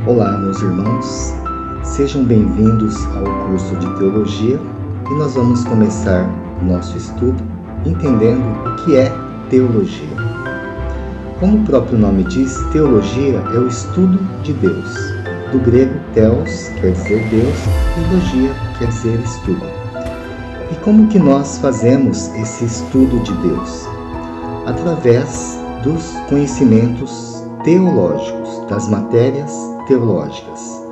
Olá, meus irmãos, sejam bem-vindos ao curso de Teologia e nós vamos começar nosso estudo entendendo o que é teologia. Como o próprio nome diz, teologia é o estudo de Deus. Do grego, theos quer dizer Deus e logia quer dizer estudo. E como que nós fazemos esse estudo de Deus? Através dos conhecimentos teológicos, das matérias teológicas.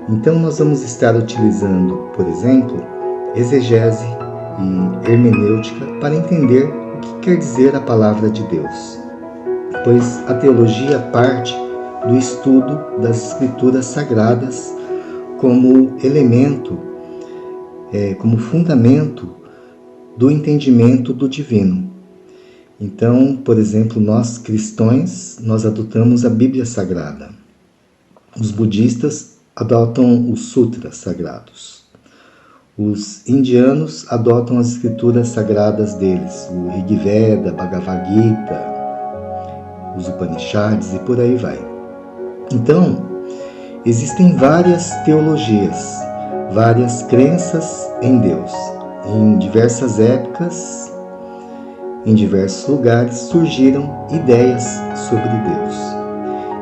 Então nós vamos estar utilizando, por exemplo, exegese e hermenêutica para entender o que quer dizer a palavra de Deus. Pois a teologia parte do estudo das escrituras sagradas como elemento, como fundamento do entendimento do divino. Então, por exemplo, nós cristãos, nós adotamos a Bíblia Sagrada. Os budistas adotam os sutras sagrados. Os indianos adotam as escrituras sagradas deles, o Rig Veda, Bhagavad Gita, os Upanishads e por aí vai. Então, existem várias teologias, várias crenças em Deus. Em diversas épocas, em diversos lugares, surgiram ideias sobre Deus.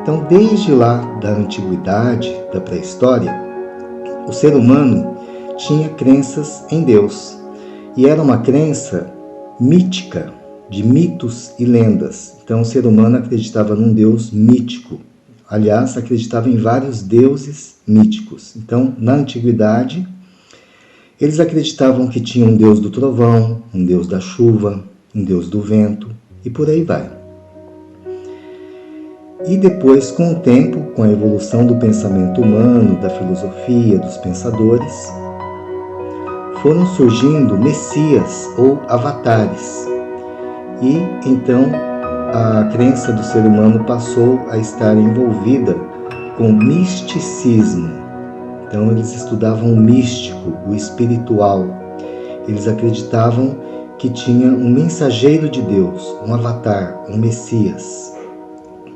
Então, desde lá da antiguidade, da pré-história, o ser humano tinha crenças em Deus. E era uma crença mítica, de mitos e lendas. Então, o ser humano acreditava num Deus mítico. Aliás, acreditava em vários deuses míticos. Então, na antiguidade, eles acreditavam que tinha um Deus do trovão, um Deus da chuva, um Deus do vento, e por aí vai. E depois, com o tempo, com a evolução do pensamento humano, da filosofia, dos pensadores, foram surgindo messias ou avatares. E então a crença do ser humano passou a estar envolvida com misticismo. Então eles estudavam o místico, o espiritual. Eles acreditavam que tinha um mensageiro de Deus, um avatar, um messias.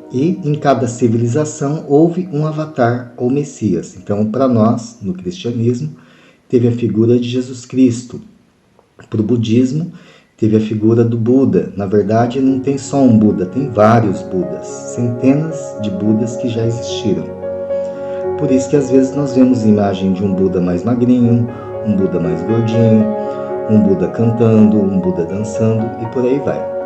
E em cada civilização houve um avatar ou messias. Então, para nós, no cristianismo, teve a figura de Jesus Cristo. Para o budismo, teve a figura do Buda. Na verdade, não tem só um Buda, tem vários Budas, centenas de Budas que já existiram. Por isso que às vezes nós vemos imagem de um Buda mais magrinho, um Buda mais gordinho, um Buda cantando, um Buda dançando e por aí vai.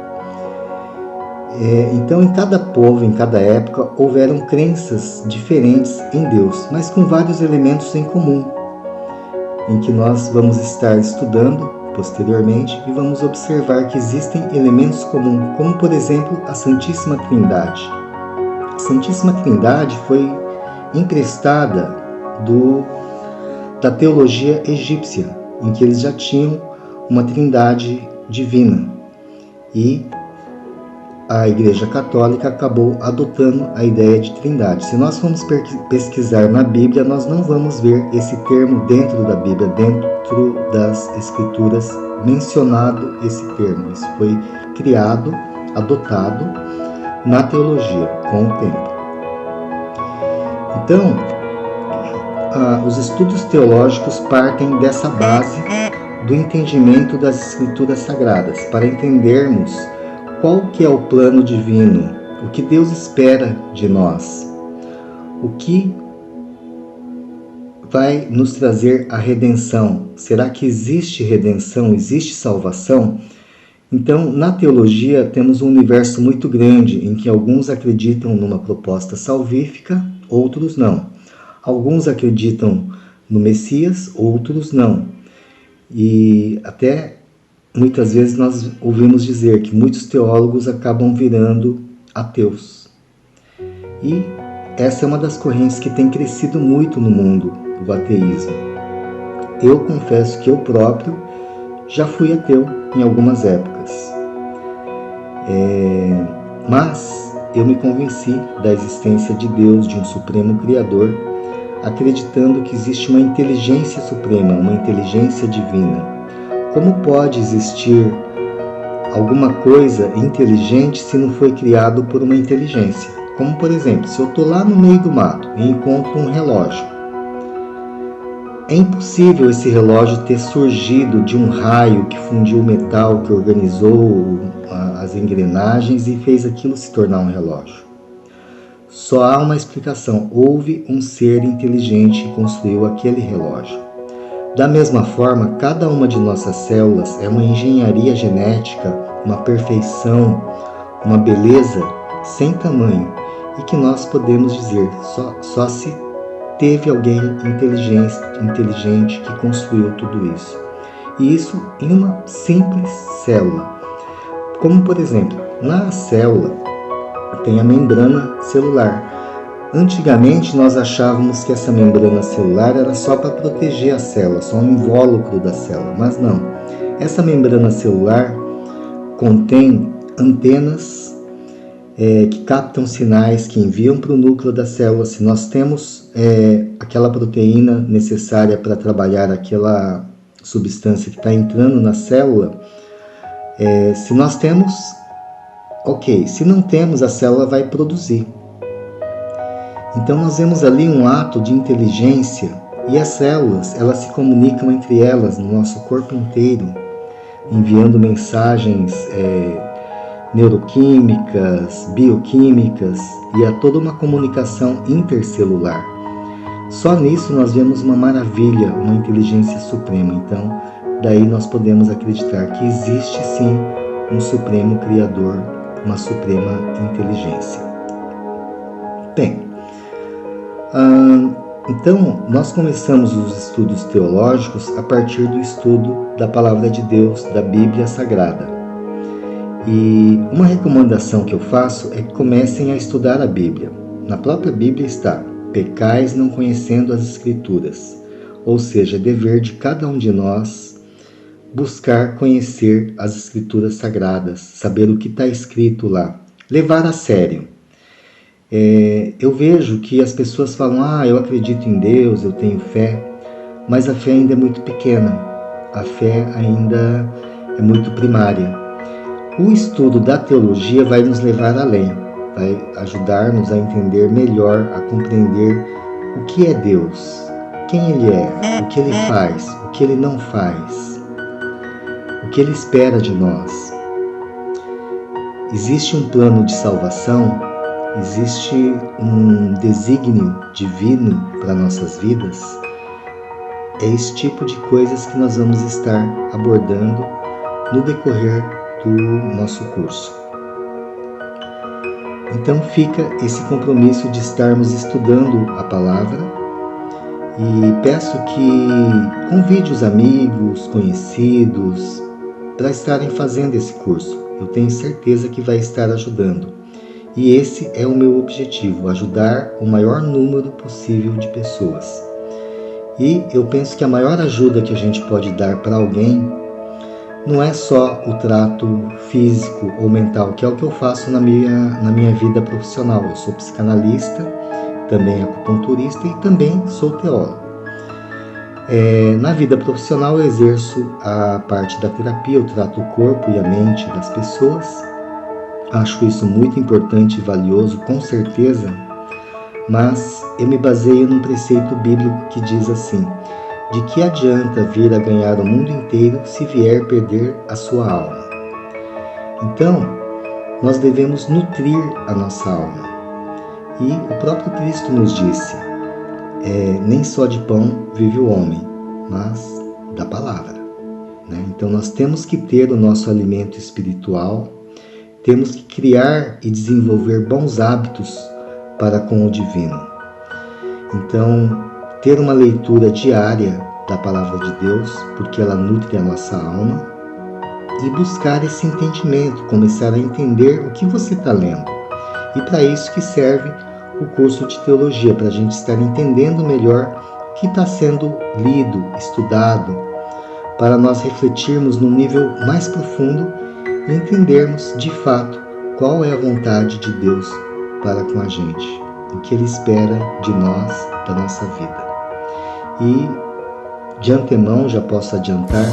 Então, em cada povo, em cada época, houveram crenças diferentes em Deus, mas com vários elementos em comum, em que nós vamos estar estudando posteriormente e vamos observar que existem elementos comuns, como, por exemplo, a Santíssima Trindade. A Santíssima Trindade foi emprestada da teologia egípcia, em que eles já tinham uma trindade divina. E a Igreja Católica acabou adotando a ideia de trindade. Se nós formos pesquisar na Bíblia, nós não vamos ver esse termo dentro da Bíblia, dentro das Escrituras, mencionado esse termo. Isso foi criado, adotado na teologia com o tempo. Então, os estudos teológicos partem dessa base do entendimento das Escrituras Sagradas, para entendermos qual que é o plano divino, o que Deus espera de nós, o que vai nos trazer a redenção. Será que existe redenção, existe salvação? Então, na teologia, temos um universo muito grande, em que alguns acreditam numa proposta salvífica, outros não. Alguns acreditam no Messias, outros não. E até muitas vezes nós ouvimos dizer que muitos teólogos acabam virando ateus. E essa é uma das correntes que tem crescido muito no mundo, o ateísmo. Eu confesso que eu próprio já fui ateu em algumas épocas. Mas eu me convenci da existência de Deus, de um Supremo Criador, acreditando que existe uma inteligência suprema, uma inteligência divina. Como pode existir alguma coisa inteligente se não foi criado por uma inteligência? Como, por exemplo, se eu estou lá no meio do mato e encontro um relógio, é impossível esse relógio ter surgido de um raio que fundiu o metal, que organizou as engrenagens e fez aquilo se tornar um relógio. Só há uma explicação: houve um ser inteligente que construiu aquele relógio. Da mesma forma, cada uma de nossas células é uma engenharia genética, uma perfeição, uma beleza sem tamanho, e que nós podemos dizer só se teve alguém inteligente que construiu tudo isso. E isso em uma simples célula. Como, por exemplo, na célula tem a membrana celular. Antigamente nós achávamos que essa membrana celular era só para proteger a célula, só um invólucro da célula, mas não. Essa membrana celular contém antenas que captam sinais, que enviam para o núcleo da célula. Se nós temos aquela proteína necessária para trabalhar aquela substância que está entrando na célula, se nós temos, ok. Se não temos, a célula vai produzir. Então nós vemos ali um ato de inteligência, e as células, elas se comunicam entre elas no nosso corpo inteiro, enviando mensagens neuroquímicas, bioquímicas, e há toda uma comunicação intercelular. Só nisso nós vemos uma maravilha, uma inteligência suprema. Então, daí nós podemos acreditar que existe sim um supremo criador, uma suprema inteligência. Bem, então nós começamos os estudos teológicos a partir do estudo da Palavra de Deus, da Bíblia Sagrada. E uma recomendação que eu faço é que comecem a estudar a Bíblia. Na própria Bíblia está: pecais não conhecendo as Escrituras. Ou seja, é dever de cada um de nós buscar conhecer as Escrituras Sagradas, saber o que está escrito lá, levar a sério. Eu vejo que as pessoas falam: eu acredito em Deus, eu tenho fé, mas a fé ainda é muito pequena, a fé ainda é muito primária. O estudo da teologia vai nos levar além, vai ajudar-nos a entender melhor, a compreender o que é Deus, quem Ele é, o que Ele faz, o que Ele não faz, o que Ele espera de nós. Existe um plano de salvação, existe um desígnio divino para nossas vidas. É esse tipo de coisas que nós vamos estar abordando no decorrer do nosso curso. Então fica esse compromisso de estarmos estudando a palavra, e peço que convide os amigos, conhecidos, para estarem fazendo esse curso. Eu tenho certeza que vai estar ajudando. E esse é o meu objetivo: ajudar o maior número possível de pessoas. E eu penso que a maior ajuda que a gente pode dar para alguém não é só o trato físico ou mental, que é o que eu faço na minha vida profissional. Eu sou psicanalista, também acupunturista e também sou teólogo. Na vida profissional eu exerço a parte da terapia, eu trato o corpo e a mente das pessoas. Acho isso muito importante e valioso, com certeza, mas eu me baseio num preceito bíblico que diz assim: de que adianta vir a ganhar o mundo inteiro se vier perder a sua alma? Então, nós devemos nutrir a nossa alma. E o próprio Cristo nos disse: nem só de pão vive o homem, mas da palavra. Então nós temos que ter o nosso alimento espiritual, temos que criar e desenvolver bons hábitos para com o divino. Então, ter uma leitura diária da Palavra de Deus, porque ela nutre a nossa alma, e buscar esse entendimento, começar a entender o que você está lendo. E para isso que serve o curso de teologia, para a gente estar entendendo melhor o que está sendo lido, estudado, para nós refletirmos num nível mais profundo e entendermos de fato qual é a vontade de Deus para com a gente, o que Ele espera de nós, da nossa vida. E de antemão já posso adiantar,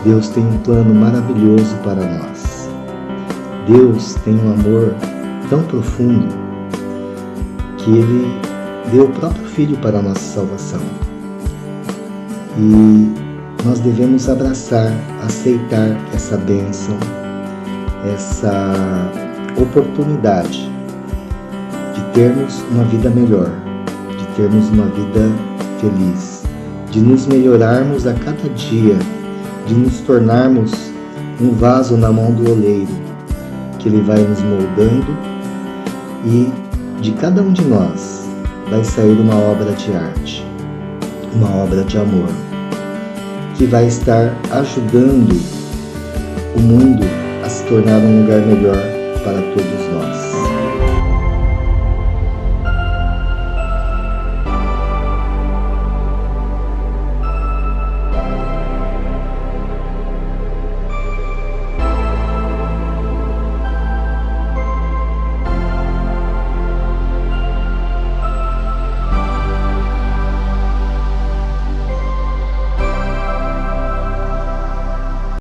Deus tem um plano maravilhoso para nós. Deus tem um amor tão profundo que Ele deu o próprio Filho para a nossa salvação. E nós devemos abraçar, aceitar essa bênção, essa oportunidade de termos uma vida melhor, de termos uma vida feliz, de nos melhorarmos a cada dia, de nos tornarmos um vaso na mão do oleiro, que Ele vai nos moldando, e de cada um de nós vai sair uma obra de arte, uma obra de amor, que vai estar ajudando o mundo a se tornar um lugar melhor para todos nós.